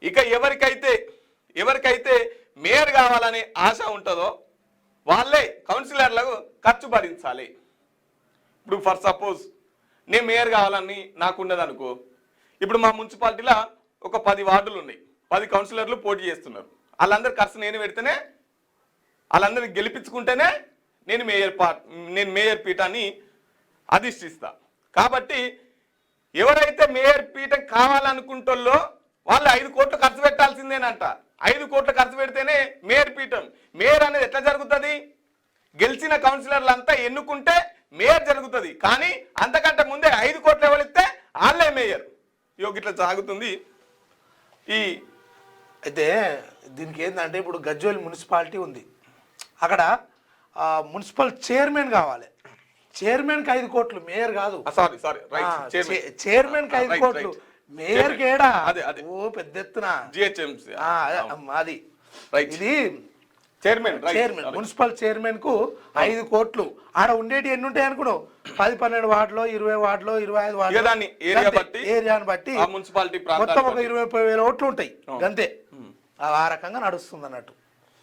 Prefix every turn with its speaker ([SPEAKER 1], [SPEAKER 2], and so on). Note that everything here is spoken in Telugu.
[SPEAKER 1] ఇక ఎవరికైతే మేయర్ కావాలనే ఆశ ఉంటుందో వాళ్ళే కౌన్సిలర్లకు ఖర్చు భరించాలి. ఇప్పుడు ఫర్ సపోజ్ నేను మేయర్ కావాలని నాకున్నది అనుకో, ఇప్పుడు మా మున్సిపాలిటీలో ఒక 10 వార్డులు ఉన్నాయి, 10 కౌన్సిలర్లు పోటీ చేస్తున్నారు. వాళ్ళందరి ఖర్చు నేను పెడితేనే, వాళ్ళందరినీ గెలిపించుకుంటేనే నేను మేయర్ పీఠాన్ని అధిష్టిస్తా. కాబట్టి ఎవరైతే మేయర్ పీఠం కావాలనుకుంటుల్లో వాళ్ళు 5 కోట్లు ఖర్చు పెట్టాల్సిందేనంట. 5 కోట్లు ఖర్చు పెడితేనే మేయర్ పీఠం. మేయర్ అనేది ఎట్లా జరుగుతుంది? గెలిచిన కౌన్సిలర్లంతా ఎన్నుకుంటే మేయర్ జరుగుతుంది. కానీ అంతకంటే ముందే 5 కోట్లు ఎవరిస్తే వాళ్ళే మేయర్. ఇట్లా సాగుతుంది.
[SPEAKER 2] అయితే దీనికి ఏంటంటే ఇప్పుడు గజ్వేల్ మున్సిపాలిటీ ఉంది, అక్కడ మున్సిపల్ చైర్మన్ కావాలి. చైర్మన్కి 5 కోట్లు, మేయర్ కాదు. చైర్మన్ కి 5 కోట్లు, మేయర్ కేడా ఓ పెద్ద ఎత్తున అది. ఇది చైర్మన్ మున్సిపల్ చైర్మన్ కు 5 కోట్లు. ఆడ ఉండేటి ఎన్ని ఉంటాయి అనుకున్నావు? 10-12 వార్డులో, 20 వార్డులో, 25 వార్డులో, ఏరియాని బట్టి మొత్తం ఒక 20-30 వేల ఓట్లు ఉంటాయి అంతే. ఆ రకంగా నడుస్తుంది అన్నట్టు.